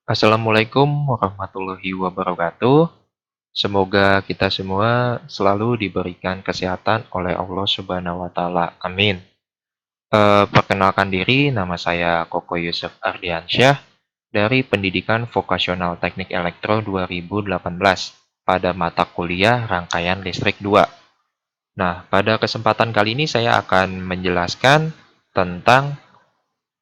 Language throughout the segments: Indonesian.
Assalamualaikum warahmatullahi wabarakatuh. Semoga kita semua selalu diberikan kesehatan oleh Allah Subhanahu wa Ta'ala. Amin. Perkenalkan diri, nama saya Koko Yusuf Ardiansyah dari Pendidikan Vokasional Teknik Elektro 2018 pada mata kuliah Rangkaian Listrik 2. Nah, pada kesempatan kali ini saya akan menjelaskan tentang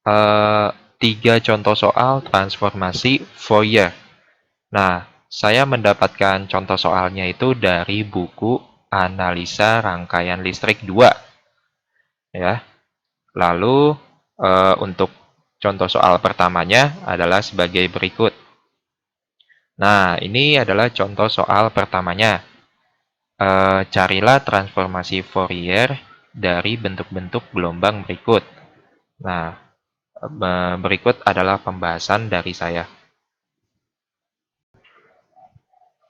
eh, 3 contoh soal transformasi Fourier. Nah, saya mendapatkan contoh soalnya itu dari buku Analisa Rangkaian Listrik 2, ya. Lalu untuk contoh soal pertamanya adalah sebagai berikut. Nah, ini adalah contoh soal pertamanya. Carilah transformasi Fourier dari bentuk-bentuk gelombang berikut. Nah, berikut adalah pembahasan dari saya.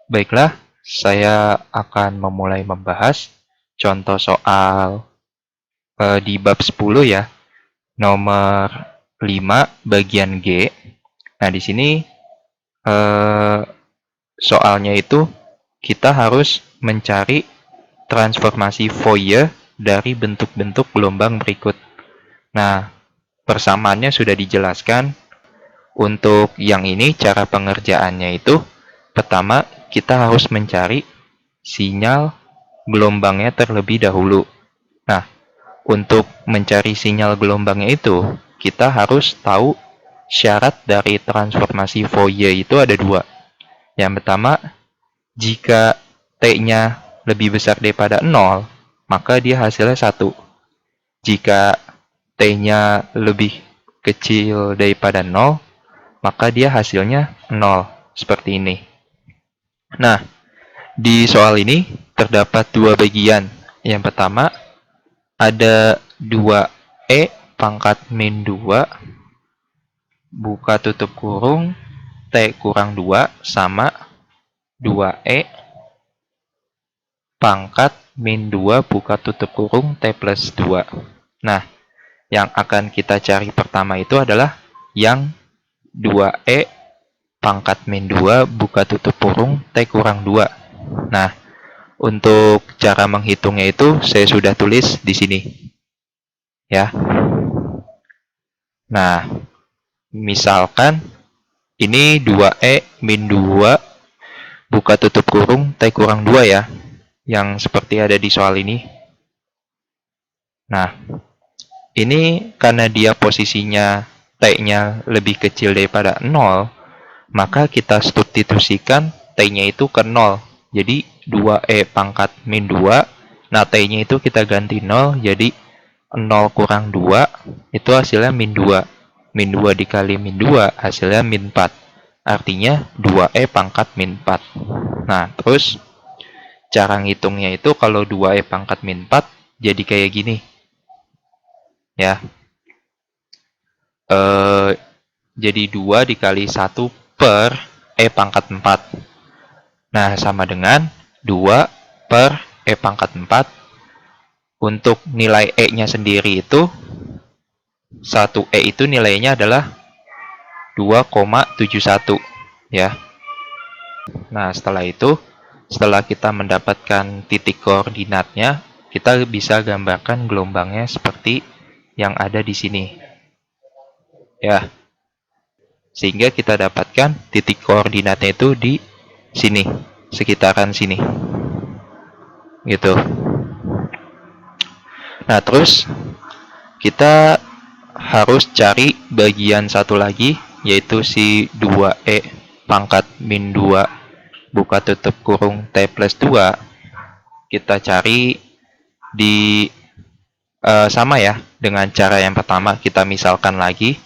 Baiklah, saya akan memulai membahas contoh soal di bab 10 ya, nomor 5 bagian G. Nah, di sini soalnya itu kita harus mencari transformasi Fourier dari bentuk-bentuk gelombang berikut. Nah, persamaannya sudah dijelaskan. Untuk yang ini, cara pengerjaannya itu pertama kita harus mencari sinyal gelombangnya terlebih dahulu. Nah, untuk mencari sinyal gelombangnya itu, kita harus tahu syarat dari transformasi Fourier itu ada dua. Yang pertama, jika T-nya lebih besar daripada 0, maka dia hasilnya 1. Jika T-nya lebih kecil daripada 0, maka dia hasilnya 0. Seperti ini. Nah, di soal ini terdapat dua bagian. Yang pertama, ada 2E pangkat min 2 buka tutup kurung T kurang 2 sama 2E pangkat min 2 buka tutup kurung T plus 2. Nah, yang akan kita cari pertama itu adalah yang 2E pangkat min 2 buka tutup kurung T kurang 2. Nah, untuk cara menghitungnya itu saya sudah tulis di sini. Ya. Nah, misalkan ini 2E min 2 buka tutup kurung T kurang 2 ya, yang seperti ada di soal ini. Nah, ini karena dia posisinya T-nya lebih kecil daripada 0, maka kita substitusikan T-nya itu ke 0. Jadi 2E pangkat min 2, nah T-nya itu kita ganti 0, jadi 0 kurang 2, itu hasilnya min 2. Min 2 dikali min 2, hasilnya min 4. Artinya 2E pangkat min 4. Nah, terus cara ngitungnya itu kalau 2E pangkat min 4, jadi kayak gini. Ya. Jadi 2 dikali 1 per E pangkat 4. Nah, sama dengan 2 per E pangkat 4. Untuk nilai E-nya sendiri itu, 1E itu nilainya adalah 2,71. Ya. Nah, setelah kita mendapatkan titik koordinatnya, kita bisa gambarkan gelombangnya seperti yang ada di sini. Ya. Sehingga kita dapatkan titik koordinatnya itu di sini, sekitaran sini. Gitu. Nah, terus kita harus cari bagian satu lagi, yaitu si 2E pangkat min 2 buka tutup kurung T plus 2. Kita cari di sama ya, dengan cara yang pertama kita misalkan lagi,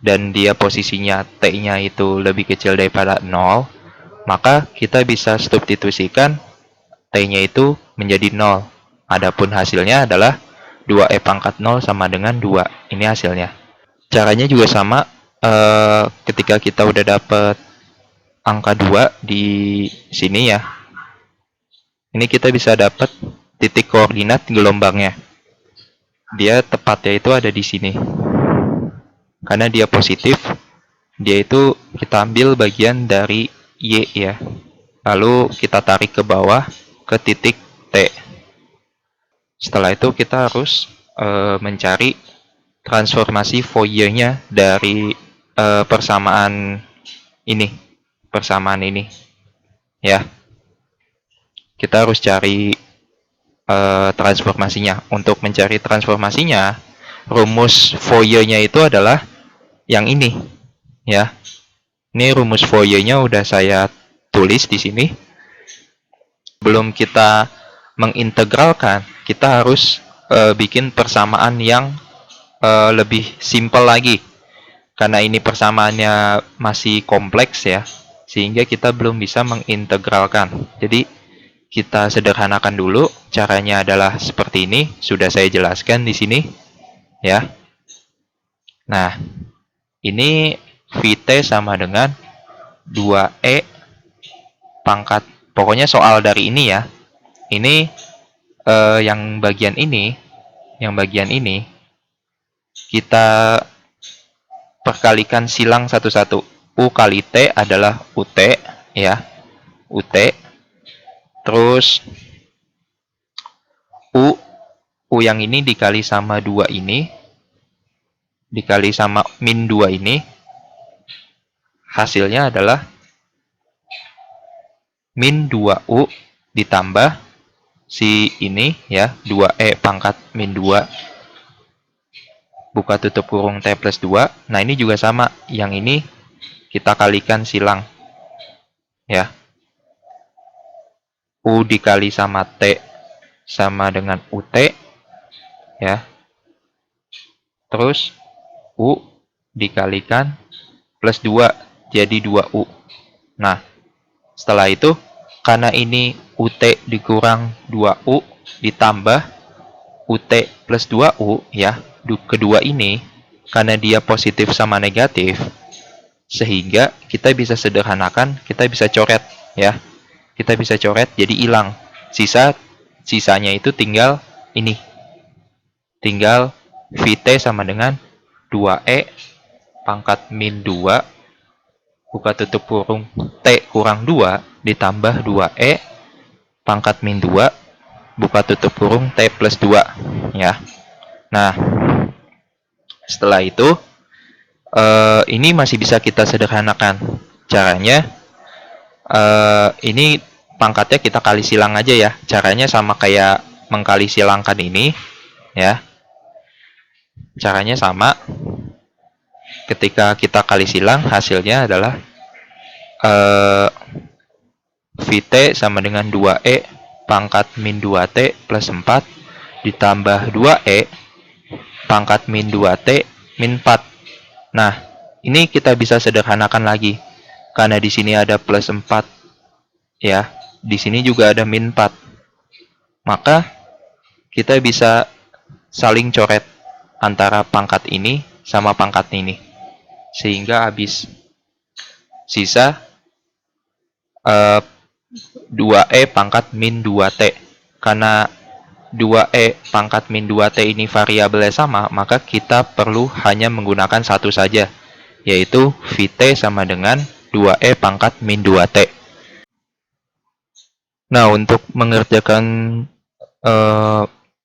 dan dia posisinya T-nya itu lebih kecil daripada 0, maka kita bisa substitusikan T-nya itu menjadi 0. Adapun hasilnya adalah 2E pangkat 0 sama dengan 2. Ini hasilnya. Caranya juga sama, ketika kita udah dapet angka 2 di sini ya, ini kita bisa dapat titik koordinat gelombangnya. Dia tepatnya itu ada di sini. Karena dia positif, Dia itu kita ambil bagian dari Y ya. Lalu kita tarik ke bawah ke titik T. Setelah itu kita harus mencari transformasi Fourier-nya dari persamaan ini. Persamaan ini. Ya. Kita harus cari transformasinya. Untuk mencari transformasinya, rumus Fourier-nya itu adalah yang ini. Ya. Ini rumus Fourier-nya udah saya tulis di sini. Sebelum kita mengintegralkan, kita harus bikin persamaan yang lebih simpel lagi. Karena ini persamaannya masih kompleks ya, sehingga kita belum bisa mengintegralkan. Jadi, kita sederhanakan dulu. Caranya adalah seperti ini, sudah saya jelaskan di sini ya. Nah, ini Vt sama dengan 2E pangkat, pokoknya soal dari ini ya. Ini yang bagian ini kita perkalikan silang satu-satu. U kali T adalah UT ya. UT. Terus U yang ini dikali sama 2 ini dikali sama min 2 ini, hasilnya adalah min 2U ditambah si ini ya, 2E pangkat min 2 buka tutup kurung T plus 2. Nah, ini juga sama. Yang ini kita kalikan silang. Ya. U dikali sama T sama dengan UT. Ya. Terus U dikalikan plus 2. Jadi 2U. Nah, setelah itu, karena ini UT dikurang 2U ditambah UT plus 2U ya. Kedua ini, karena dia positif sama negatif, sehingga kita bisa sederhanakan, kita bisa coret ya. Kita bisa coret jadi hilang. Sisanya itu tinggal ini. Tinggal Vt sama dengan 2E pangkat min 2 buka tutup kurung T kurang 2 ditambah 2E pangkat min 2 buka tutup kurung T plus 2 ya. Nah, setelah itu ini masih bisa kita sederhanakan. Caranya ini pangkatnya kita kali silang aja ya. Caranya sama kayak mengkali silangkan ini ya. Caranya sama. Ketika kita kali silang, hasilnya adalah Vt sama dengan 2E pangkat min 2T plus 4 ditambah 2E pangkat min 2T min 4. Nah, ini kita bisa sederhanakan lagi. Karena di sini ada plus 4 ya. Di sini juga ada min 4. Maka kita bisa saling coret antara pangkat ini sama pangkat ini. Sehingga habis. Sisa 2E pangkat min 2T. Karena 2E pangkat min 2T ini variabelnya sama, maka kita perlu hanya menggunakan satu saja, yaitu Vt sama dengan 2E pangkat min 2T. Nah, untuk mengerjakan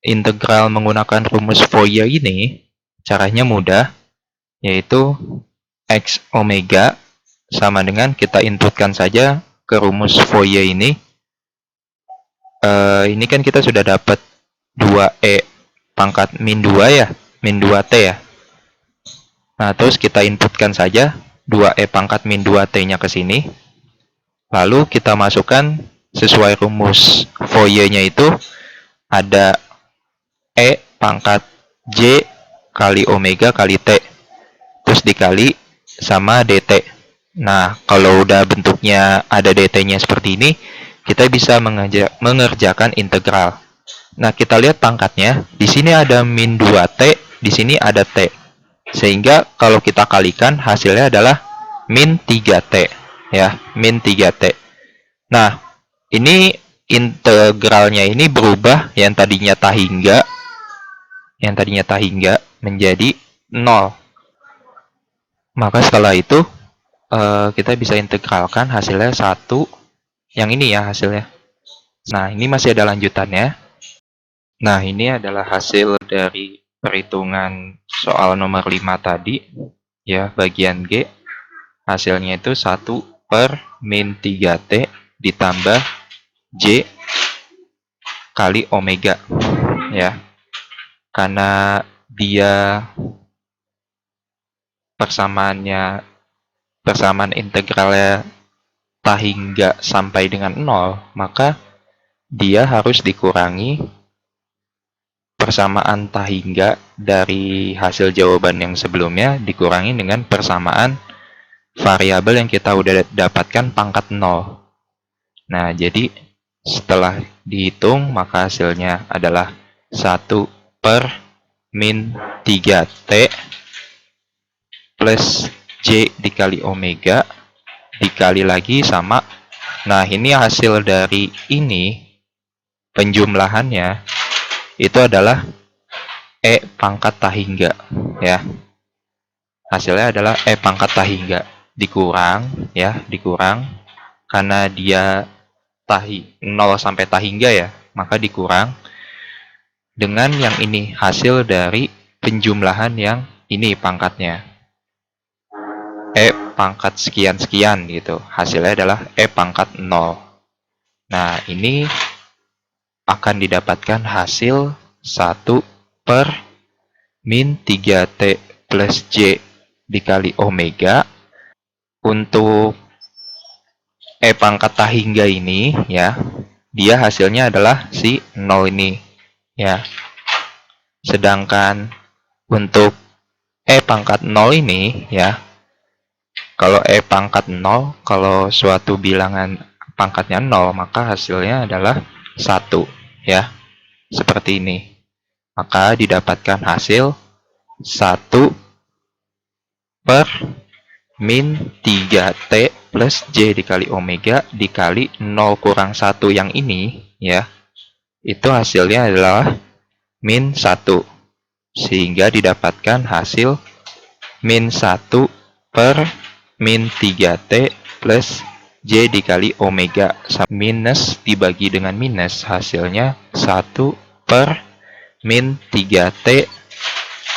integral menggunakan rumus Fourier ini, caranya mudah, yaitu X omega sama dengan kita inputkan saja ke rumus Fourier ini. Ini kan kita sudah dapat 2E pangkat min 2 ya, min 2T ya. Nah, terus kita inputkan saja 2E pangkat min 2T-nya ke sini. Lalu kita masukkan sesuai rumus Fourier-nya itu ada E pangkat J kali omega kali T. Terus dikali sama dt. Nah, kalau udah bentuknya ada dt-nya seperti ini, kita bisa mengerjakan integral. Nah, kita lihat pangkatnya. Di sini ada min 2t, di sini ada t. Sehingga kalau kita kalikan, hasilnya adalah min 3t. Ya, min 3t. Nah, ini integralnya ini berubah yang tadinya tahingga menjadi 0. Maka setelah itu kita bisa integralkan hasilnya 1, yang ini ya hasilnya. Nah, ini masih ada lanjutannya. Nah, ini adalah hasil dari perhitungan soal nomor 5 tadi, ya, bagian G. Hasilnya itu 1 per min 3T ditambah J kali omega, ya. Karena dia persamaan integralnya tak hingga sampai dengan 0, maka dia harus dikurangi persamaan tak hingga dari hasil jawaban yang sebelumnya dikurangi dengan persamaan variabel yang kita udah dapatkan pangkat 0. Nah, jadi setelah dihitung maka hasilnya adalah 1 per min 3T plus J dikali omega dikali lagi sama. Nah, ini hasil dari ini penjumlahannya itu adalah E pangkat tak hingga, ya. Hasilnya adalah E pangkat tak hingga dikurang, ya, dikurang karena dia 0 sampai tak hingga, ya, maka dikurang dengan yang ini hasil dari penjumlahan yang ini pangkatnya E pangkat sekian-sekian gitu. Hasilnya adalah E pangkat 0. Nah, ini akan didapatkan hasil 1 per min 3T plus J dikali omega. Untuk E pangkat tak hingga ini, ya, dia hasilnya adalah si 0 ini, ya. Sedangkan untuk E pangkat 0 ini, ya, kalau E pangkat 0, kalau suatu bilangan pangkatnya 0, maka hasilnya adalah 1, ya. Seperti ini. Maka didapatkan hasil 1 per min 3T plus J dikali omega dikali 0 kurang 1 yang ini, ya. Itu hasilnya adalah min 1. Sehingga didapatkan hasil min 1 per min 3T plus J dikali omega. Minus dibagi dengan minus, hasilnya 1 per min 3T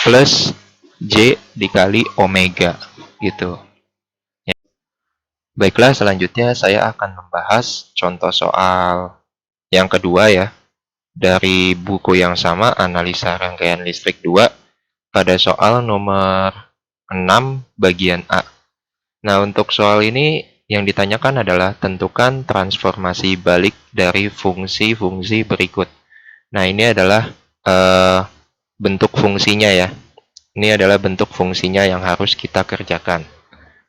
plus J dikali omega. Gitu. Ya. Baiklah, selanjutnya saya akan membahas contoh soal yang kedua, ya. Dari buku yang sama, Analisa Rangkaian Listrik 2, pada soal nomor 6 bagian A. Nah, untuk soal ini yang ditanyakan adalah tentukan transformasi balik dari fungsi-fungsi berikut. Nah, ini adalah bentuk fungsinya, ya. Ini adalah bentuk fungsinya yang harus kita kerjakan.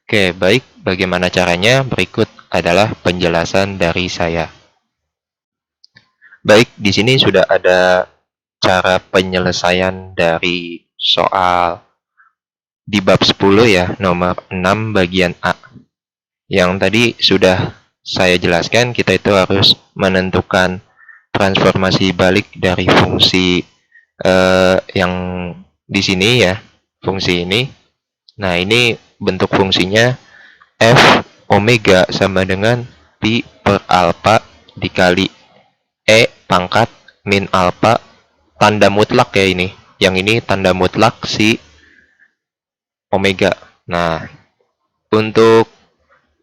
Oke, baik. Bagaimana caranya? Berikut adalah penjelasan dari saya. Baik, di sini sudah ada cara penyelesaian dari soal di bab 10, ya, nomor 6 bagian A. Yang tadi sudah saya jelaskan, kita itu harus menentukan transformasi balik dari fungsi yang di sini, ya, fungsi ini. Nah, ini bentuk fungsinya F omega sama dengan pi per alpha dikali E pangkat min alpha, tanda mutlak, ya, ini. Yang ini tanda mutlak si omega. Nah, untuk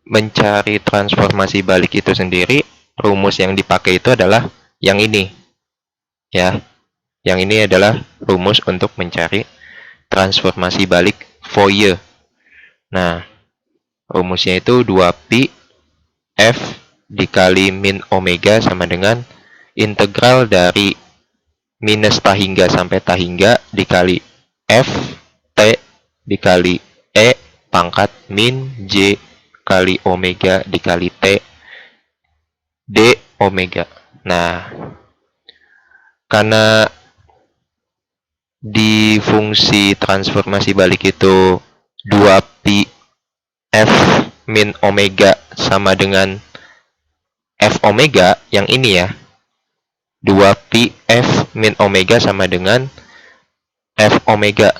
mencari transformasi balik itu sendiri, rumus yang dipakai itu adalah yang ini, ya. Yang ini adalah rumus untuk mencari transformasi balik Fourier. Nah, rumusnya itu 2pi F dikali min omega sama dengan integral dari minus tak hingga sampai tak hingga dikali F T dikali E pangkat min J kali omega dikali T D omega. Nah, karena di fungsi transformasi balik itu 2pi F min omega sama dengan F omega, yang ini, ya. 2pi F min omega sama dengan F omega.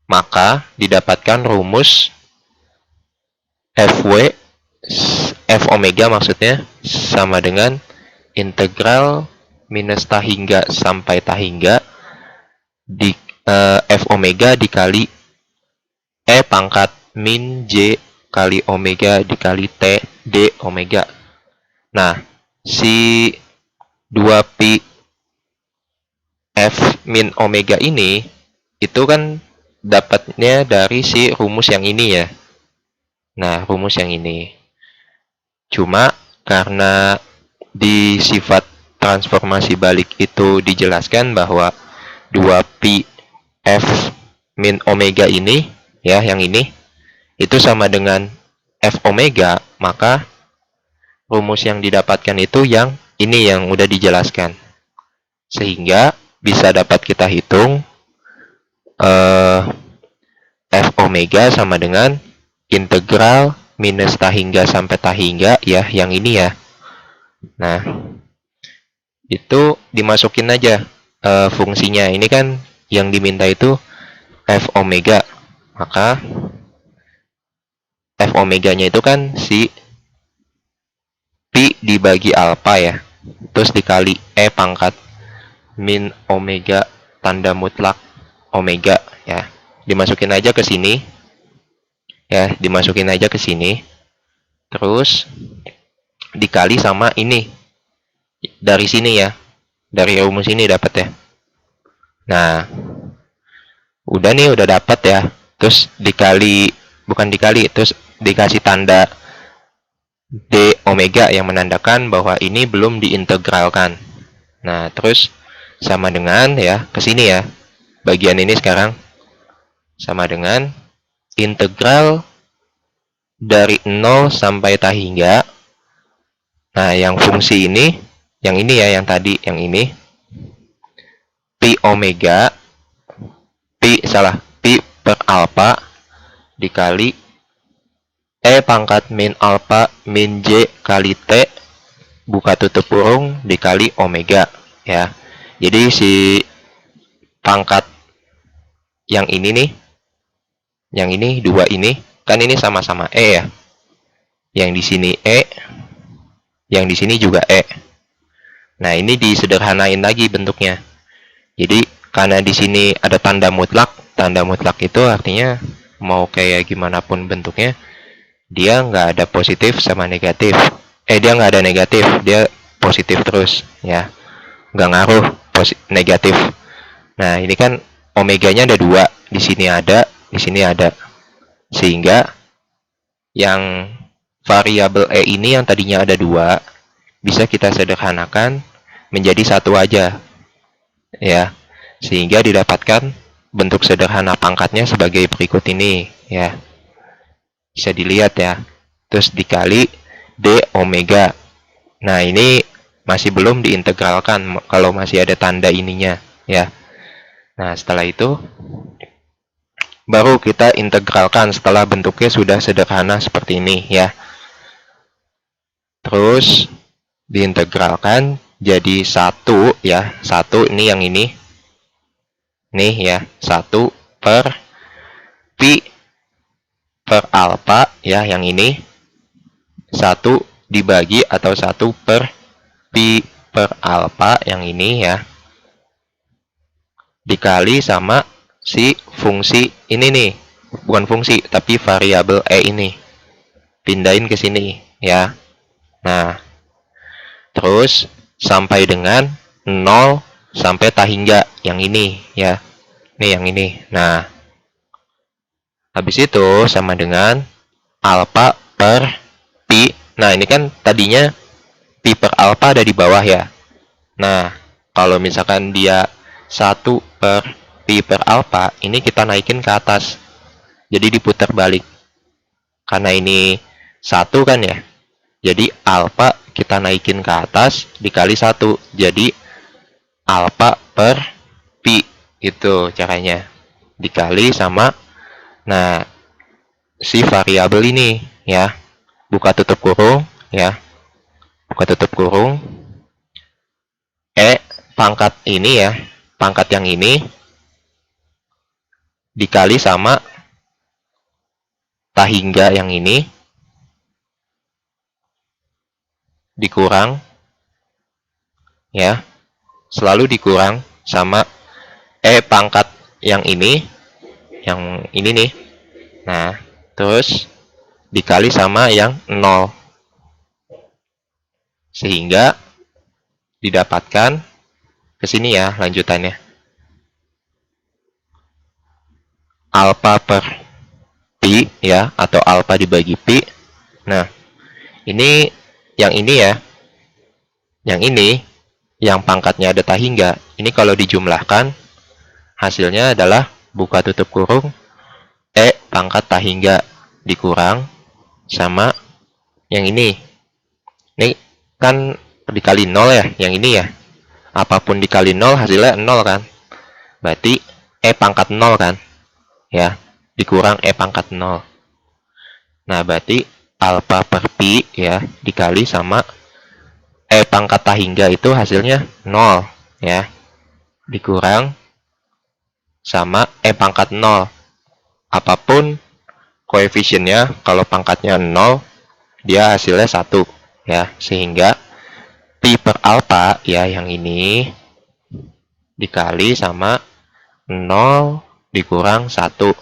Maka didapatkan rumus Fw F omega maksudnya sama dengan integral minus tahingga sampai tahingga di F omega dikali E pangkat min J kali omega dikali T D omega. Nah, si 2pi F min omega ini itu kan dapatnya dari si rumus yang ini ya. Nah, rumus yang ini. Cuma karena di sifat transformasi balik itu dijelaskan bahwa 2pi F min omega ini, ya yang ini, itu sama dengan F omega, maka rumus yang didapatkan itu yang ini yang udah dijelaskan. Sehingga bisa dapat kita hitung F omega sama dengan integral minus tahingga sampai tahingga ya, yang ini ya. Nah, itu dimasukin aja fungsinya. Ini kan yang diminta itu F omega. Maka F omeganya itu kan si pi dibagi alpha ya. Terus dikali E pangkat min omega tanda mutlak omega ya. Dimasukin aja ke sini. Ya, dimasukin aja ke sini. Terus dikali sama ini. Dari sini ya. Dari rumus ini dapat ya. Nah, udah nih, udah dapat ya. Terus dikali, bukan dikali, terus dikasih tanda D omega yang menandakan bahwa ini belum diintegralkan. Nah, terus sama dengan ya, ke sini ya. Bagian ini sekarang sama dengan integral dari 0 sampai tahingga. Nah, yang fungsi ini, yang ini ya, yang tadi, yang ini, pi omega, pi per alpha dikali E pangkat min alpha min J kali T buka tutup kurung dikali omega ya. Jadi si pangkat yang ini nih, yang ini dua ini kan ini sama-sama E ya. Yang di sini E, yang di sini juga E. Nah, ini disederhanain lagi bentuknya. Jadi karena di sini ada tanda mutlak itu artinya mau kayak gimana pun bentuknya, dia nggak ada positif sama negatif. Dia nggak ada negatif, dia positif terus ya, nggak ngaruh negatif. Nah, ini kan omeganya ada dua, di sini ada, di sini ada, sehingga yang variabel E ini yang tadinya ada dua bisa kita sederhanakan menjadi satu aja ya, sehingga didapatkan bentuk sederhana pangkatnya sebagai berikut ini ya. Bisa dilihat ya. Terus dikali D omega. Nah, ini masih belum diintegralkan kalau masih ada tanda ininya ya. Nah, setelah itu baru kita integralkan setelah bentuknya sudah sederhana seperti ini ya. Terus diintegralkan jadi 1 ya. 1 ini yang ini. Nih ya, 1 per pi per alpha ya, yang ini. 1 dibagi atau 1 per pi per alpha yang ini ya. Dikali sama si fungsi ini nih. Bukan fungsi, tapi variabel E ini. Pindahin ke sini ya. Nah, terus sampai dengan 0 sampai tahingga yang ini ya. Nih yang ini. Nah, habis itu sama dengan alpha per pi. Nah, ini kan tadinya pi per alpha ada di bawah ya. Nah, kalau misalkan dia 1 per pi per alpha, ini kita naikin ke atas. Jadi diputar balik. Karena ini 1 kan ya. Jadi alpha kita naikin ke atas dikali 1. Jadi alpha per pi. Itu caranya. Dikali sama, nah, si variabel ini ya. Buka tutup kurung ya. Buka tutup kurung. E pangkat ini ya. Pangkat yang ini dikali sama tahingga yang ini dikurang, ya, selalu dikurang sama E pangkat yang ini nih. Nah, terus dikali sama yang 0. Sehingga didapatkan ke sini ya lanjutannya. Alfa per pi ya, atau alfa dibagi pi. Nah, ini ya. Yang ini yang pangkatnya ada hingga. Ini kalau dijumlahkan hasilnya adalah buka tutup kurung E pangkat hingga dikurang sama yang ini. Ini kan dikali 0 ya, yang ini ya. Apapun dikali 0 hasilnya 0 kan. Berarti E pangkat 0 kan. Ya, dikurang E pangkat 0. Nah, berarti alfa per pi ya dikali sama E pangkat hingga itu hasilnya 0 ya. Dikurang sama E pangkat 0. Apapun koefisiennya, kalau pangkatnya 0, dia hasilnya 1 ya. Sehingga pi per alfa ya yang ini dikali sama 0 dikurang 1.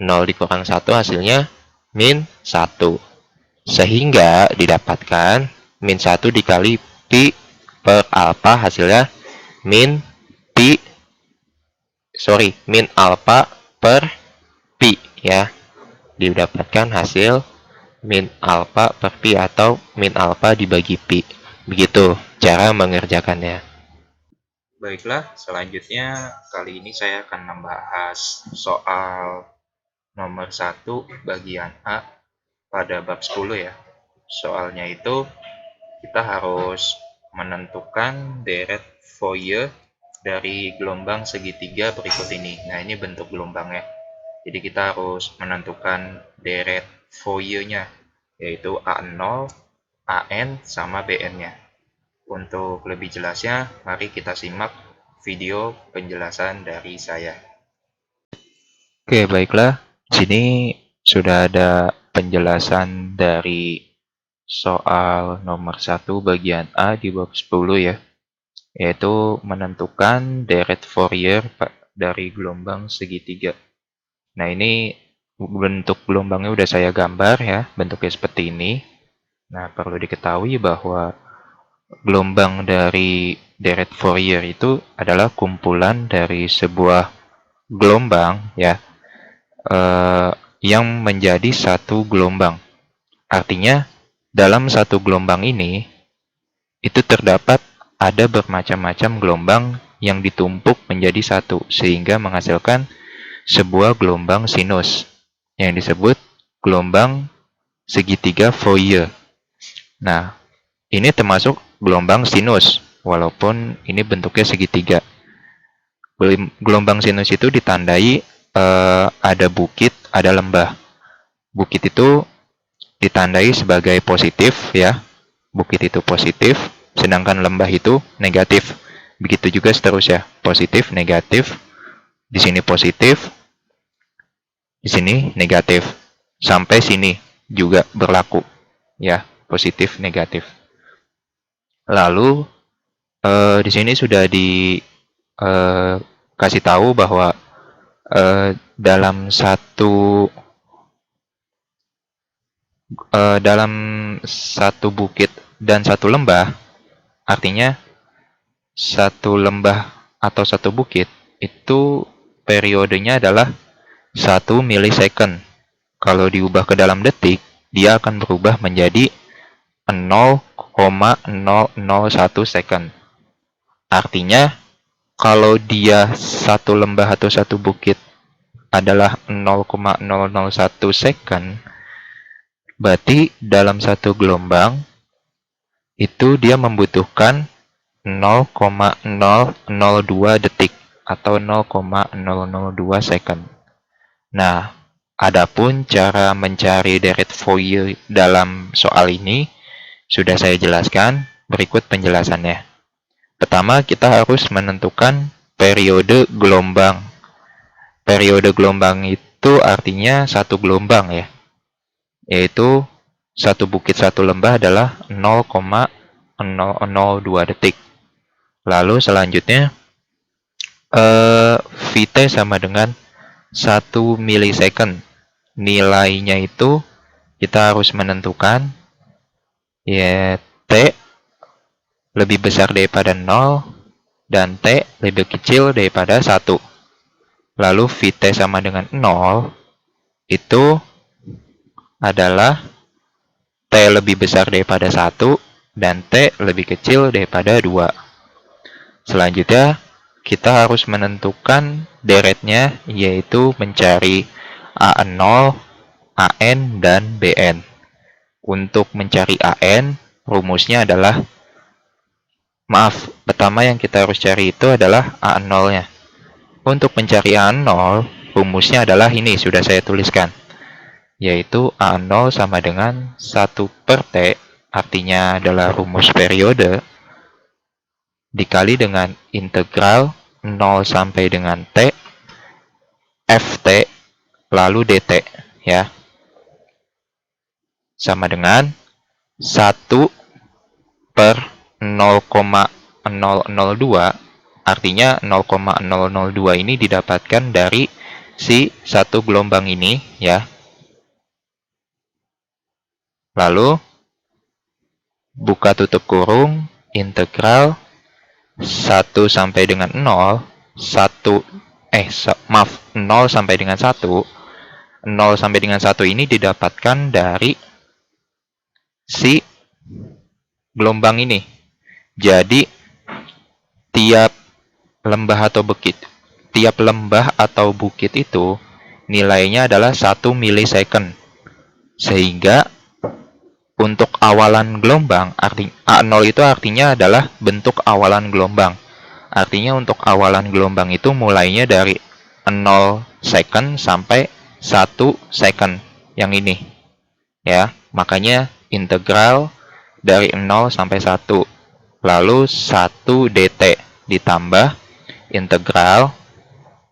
0 dikurang 1 hasilnya min 1. Sehingga didapatkan min 1 dikali pi per alfa hasilnya min alfa per pi ya. Didapatkan hasil min alfa per pi atau min alfa dibagi pi. Begitu cara mengerjakannya. Baiklah, selanjutnya kali ini saya akan membahas soal nomor 1 bagian A pada bab 10 ya. Soalnya itu kita harus menentukan deret Fourier dari gelombang segitiga berikut ini. Nah, ini bentuk gelombangnya. Jadi kita harus menentukan deret Fourier-nya, yaitu A0, AN, sama BN-nya. Untuk lebih jelasnya, mari kita simak video penjelasan dari saya. Oke, baiklah. Sini sudah ada penjelasan dari soal nomor 1 bagian A di bab 10 ya, yaitu menentukan deret Fourier dari gelombang segitiga. Nah, ini bentuk gelombangnya udah saya gambar ya, bentuknya seperti ini. Nah, perlu diketahui bahwa gelombang dari deret Fourier itu adalah kumpulan dari sebuah gelombang ya, yang menjadi satu gelombang. Artinya, dalam satu gelombang ini, itu terdapat ada bermacam-macam gelombang yang ditumpuk menjadi satu, sehingga menghasilkan sebuah gelombang sinus, yang disebut gelombang segitiga Fourier. Nah, ini termasuk gelombang sinus, walaupun ini bentuknya segitiga. Gelombang sinus itu ditandai ada bukit, ada lembah. Bukit itu ditandai sebagai positif ya. Bukit itu positif, sedangkan lembah itu negatif. Begitu juga seterusnya, positif, negatif. Di sini positif, di sini negatif. Sampai sini juga berlaku ya, positif, negatif. Lalu di sini sudah dikasih tahu bahwa dalam satu bukit dan satu lembah, artinya satu lembah atau satu bukit itu periodenya adalah 1 milisecond. Kalau diubah ke dalam detik, dia akan berubah menjadi 0,001 second. Artinya, kalau dia satu lembah atau satu bukit adalah 0,001 second, berarti dalam satu gelombang itu dia membutuhkan 0,002 detik atau 0,002 second. Nah, adapun cara mencari deret Fourier dalam soal ini sudah saya jelaskan, berikut penjelasannya. Pertama, kita harus menentukan periode gelombang. Periode gelombang itu artinya satu gelombang ya, yaitu satu bukit satu lembah adalah 0,002 detik. Lalu selanjutnya Vt sama dengan 1 milisecond. Nilainya itu kita harus menentukan ya T lebih besar daripada 0 dan T lebih kecil daripada 1. Lalu Vt sama dengan 0 itu adalah T lebih besar daripada 1 dan T lebih kecil daripada 2. Selanjutnya, kita harus menentukan deretnya, yaitu mencari AN0, AN, dan BN. Untuk mencari AN, rumusnya adalah, pertama yang kita harus cari itu adalah AN0-nya. Untuk mencari AN0, rumusnya adalah ini, sudah saya tuliskan. Yaitu AN0 sama dengan 1 per T, artinya adalah rumus periode, dikali dengan integral 0 sampai dengan T, Ft, lalu dt, ya. Sama dengan 1 per 0,002, artinya 0,002 ini didapatkan dari si satu gelombang ini, ya. Lalu, buka tutup kurung, integral 1 sampai dengan 0, 0 sampai dengan 1, 0 sampai dengan 1 ini didapatkan dari si gelombang ini. Jadi, tiap lembah atau bukit itu nilainya adalah 1 milisecond. Sehingga untuk awalan gelombang, A0 itu artinya adalah bentuk awalan gelombang. Artinya untuk awalan gelombang itu mulainya dari 0 second sampai 1 second. Yang ini. Ya, makanya integral dari 0 sampai 1. Lalu 1 dt ditambah integral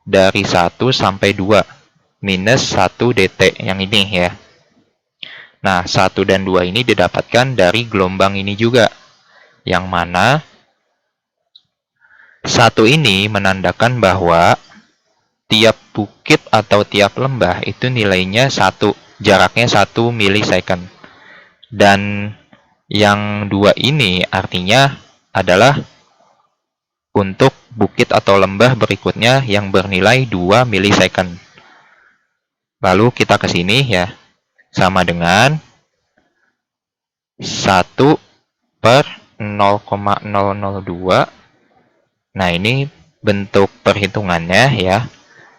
dari 1 sampai 2 minus 1 dt yang ini, ya. Nah, 1 dan 2 ini didapatkan dari gelombang ini juga. Yang mana 1 ini menandakan bahwa tiap bukit atau tiap lembah itu nilainya 1, jaraknya 1 milisecond. Dan yang 2 ini artinya adalah untuk bukit atau lembah berikutnya yang bernilai 2 milisecond. Lalu kita ke sini, ya. Sama dengan 1 per 0,002. Nah, ini bentuk perhitungannya, ya.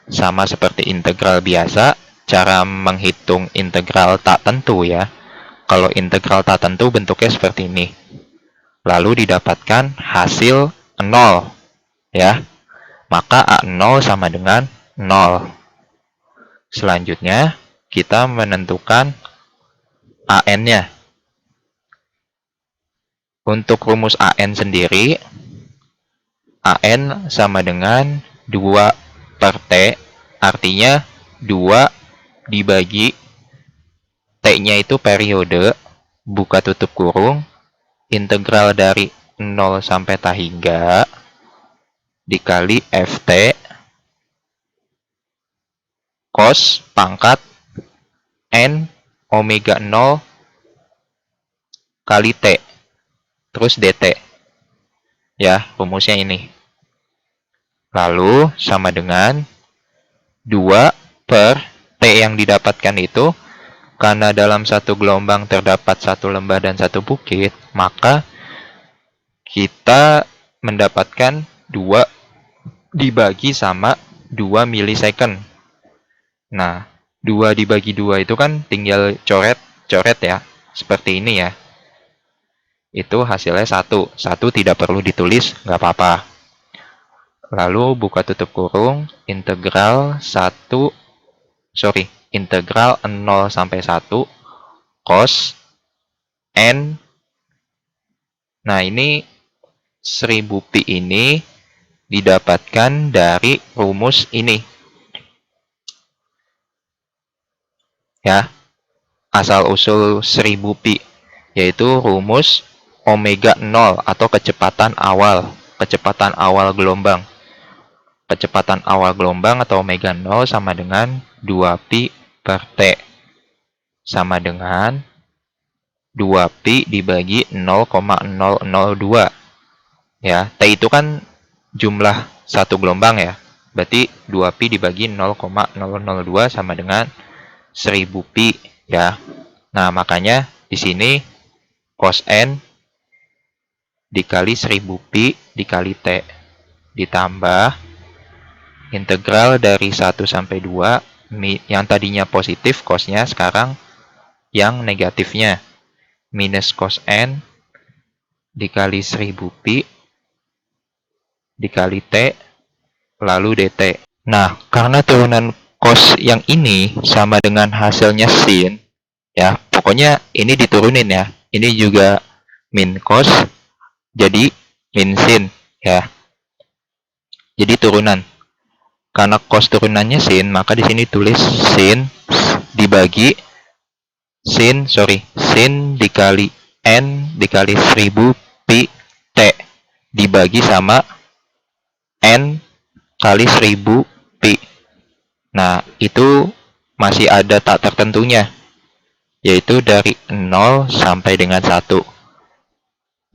Sama seperti integral biasa, cara menghitung integral tak tentu, ya. Kalau integral tak tentu bentuknya seperti ini. Lalu didapatkan hasil 0, ya. Maka A0 sama dengan 0. Selanjutnya, kita menentukan AN-nya. Untuk rumus AN sendiri, AN sama dengan 2 per T, artinya 2 dibagi T-nya itu periode, buka tutup kurung, integral dari 0 sampai tak hingga, dikali Ft, cos pangkat N omega 0 kali T, terus dt. Ya, rumusnya ini. Lalu, sama dengan 2 per T yang didapatkan itu, karena dalam satu gelombang terdapat satu lembah dan satu bukit, maka kita mendapatkan 2 dibagi sama 2 milisecond. Nah, 2 dibagi 2 itu kan tinggal coret-coret, ya. Seperti ini, ya. Itu hasilnya 1. 1 tidak perlu ditulis, nggak apa-apa. Lalu buka tutup kurung, integral 0 sampai 1 cos N. Nah, ini 1000 pi ini didapatkan dari rumus ini. Ya. asal-usul 1000 pi, yaitu rumus omega 0 atau kecepatan awal gelombang. Kecepatan awal gelombang atau omega 0 sama dengan 2 pi per T. Sama dengan 2 pi dibagi 0,002. Ya, T itu kan jumlah satu gelombang ya. Berarti 2 pi dibagi 0,002 sama dengan 1000 pi ya. Nah, makanya di sini cos N dikali 1000 pi dikali T ditambah integral dari 1 sampai 2 yang tadinya positif cosnya sekarang yang negatifnya minus cos N dikali 1000 pi dikali T lalu dt. Nah, karena turunan cos yang ini sama dengan hasilnya sin ya, pokoknya ini diturunin ya. Ini juga min cos jadi min sin ya. Jadi turunan. Karena cos turunannya sin, maka di sini tulis sin dibagi sin dikali n dikali 1000 pi t dibagi sama n kali 1000 pi. Nah, itu masih ada tak tertentunya, yaitu dari 0 sampai dengan 1.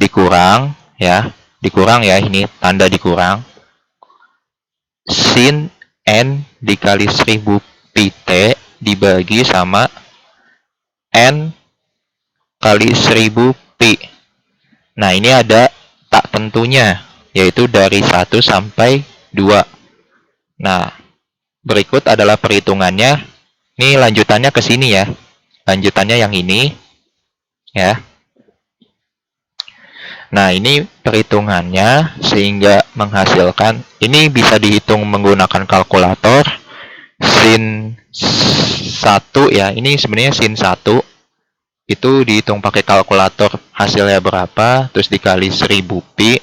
Dikurang ya, ini tanda dikurang. Sin n dikali 1000 pi t dibagi sama n kali 1000 pi. Nah, ini ada tak tentunya, yaitu dari 1 sampai 2. Nah, berikut adalah perhitungannya. Ini lanjutannya ke sini ya. Lanjutannya yang ini ya. Nah, ini perhitungannya sehingga menghasilkan, ini bisa dihitung menggunakan kalkulator. Sin 1 ya, ini sebenarnya sin 1 itu dihitung pakai kalkulator hasilnya berapa, terus dikali 1000 pi.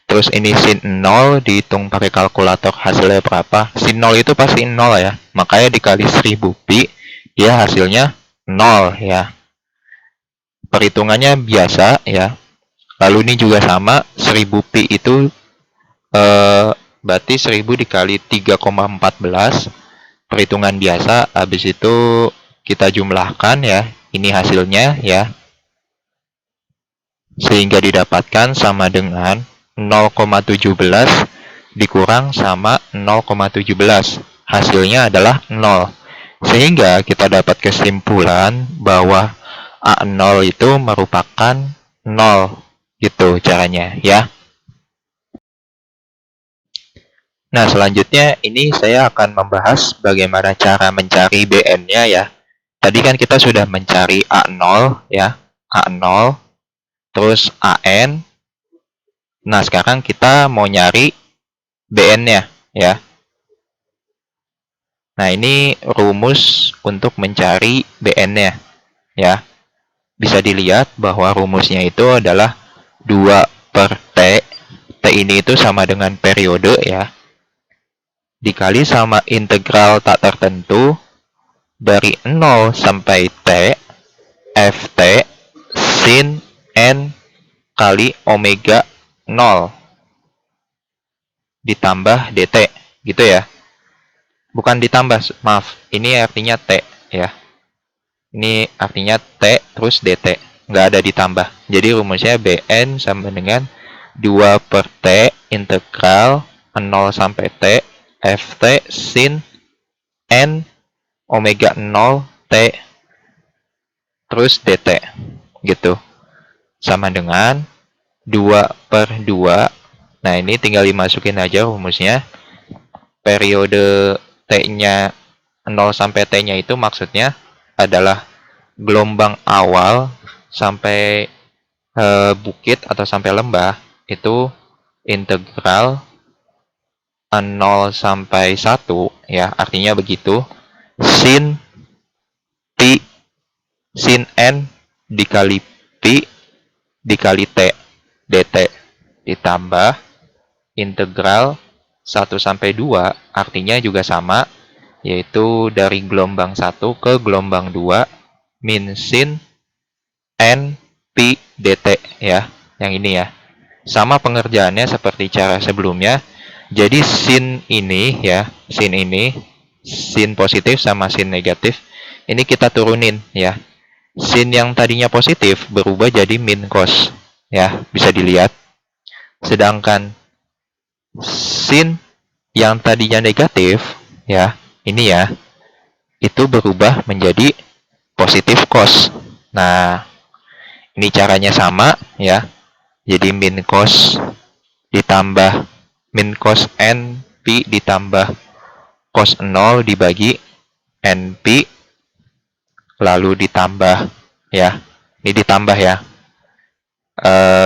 Terus ini sin 0 dihitung pakai kalkulator hasilnya berapa. Sin 0 itu pasti 0 ya, makanya dikali 1000 pi ya hasilnya 0 ya. Perhitungannya biasa ya. Lalu ini juga sama, 1000 pi itu berarti 1000 dikali 3,14. Perhitungan biasa, habis itu kita jumlahkan ya. Ini hasilnya ya. Sehingga didapatkan sama dengan 0,17 dikurang sama 0,17. Hasilnya adalah 0. Sehingga kita dapat kesimpulan bahwa A0 itu merupakan 0. Gitu caranya ya. Nah, selanjutnya ini saya akan membahas bagaimana cara mencari BN-nya ya. Tadi kan kita sudah mencari A0 ya. A0 terus AN. Nah, sekarang kita mau nyari BN-nya ya. Nah, ini rumus untuk mencari BN-nya ya. Bisa dilihat bahwa rumusnya itu adalah 2 per T. T ini itu sama dengan periode ya. Dikali sama integral tak tertentu dari 0 sampai T Ft sin N kali omega 0 ditambah dt gitu ya. Bukan ditambah, maaf, ini artinya T ya. Ini artinya T terus dt, nggak ada ditambah. Jadi rumusnya Bn sama dengan 2 per T integral 0 sampai T Ft sin N omega 0 T terus dt gitu. Sama dengan 2 per 2. Nah, ini tinggal dimasukin aja rumusnya. Periode T-nya 0 sampai T-nya itu maksudnya adalah gelombang awal sampai bukit atau sampai lembah itu integral 0 sampai 1 ya, artinya begitu. Sin pi sin N dikali pi dikali T dt ditambah integral 1 sampai 2 artinya juga sama, yaitu dari gelombang 1 ke gelombang 2 min sin n pi dt ya, yang ini ya. Sama pengerjaannya seperti cara sebelumnya. Jadi sin ini ya, sin positif sama sin negatif, ini kita turunin ya. Sin yang tadinya positif berubah jadi min cos ya, bisa dilihat. Sedangkan sin yang tadinya negatif ya, ini ya, itu berubah menjadi positif cos. Nah, ini caranya sama ya. Jadi min cos ditambah min cos n pi ditambah cos 0 dibagi n pi, lalu ditambah ya. Ini ditambah ya.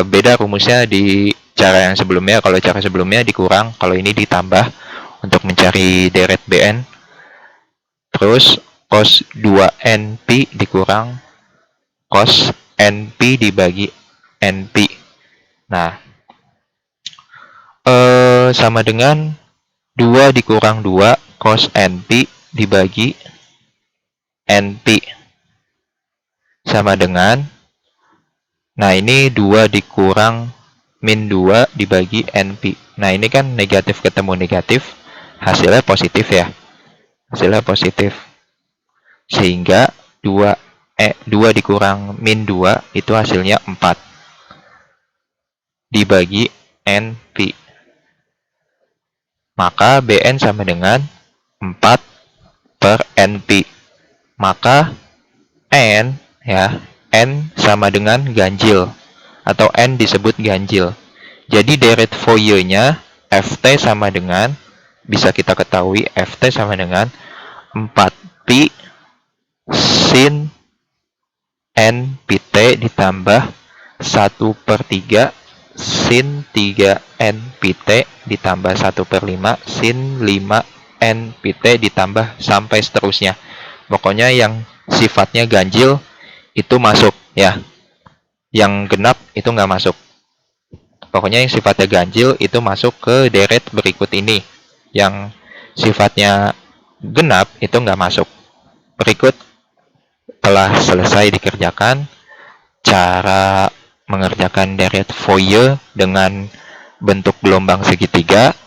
Beda rumusnya di cara yang sebelumnya. Kalau cara sebelumnya dikurang, kalau ini ditambah untuk mencari deret Bn. Terus cos 2 NP dikurang cos NP dibagi NP. Nah, sama dengan 2 dikurang 2 cos NP dibagi NP. Sama dengan, nah ini 2 dikurang min 2 dibagi NP. Nah, ini kan negatif ketemu negatif, hasilnya positif ya. Hasilnya positif. Sehingga 2 dikurang min 2 itu hasilnya 4 dibagi NP. Maka Bn sama dengan 4 per NP. Maka N ya, N sama dengan ganjil atau N disebut ganjil. Jadi deret Fourier-nya Ft sama dengan, bisa kita ketahui Ft sama dengan 4 pi sin n pt ditambah 1/3 sin 3n pt ditambah 1/5 sin 5n pt ditambah sampai seterusnya. Pokoknya yang sifatnya ganjil itu masuk ya. Yang genap itu nggak masuk. Pokoknya yang sifatnya ganjil itu masuk ke deret berikut ini. Yang sifatnya genap itu nggak masuk. Berikut telah selesai dikerjakan cara mengerjakan deret Fourier dengan bentuk gelombang segitiga.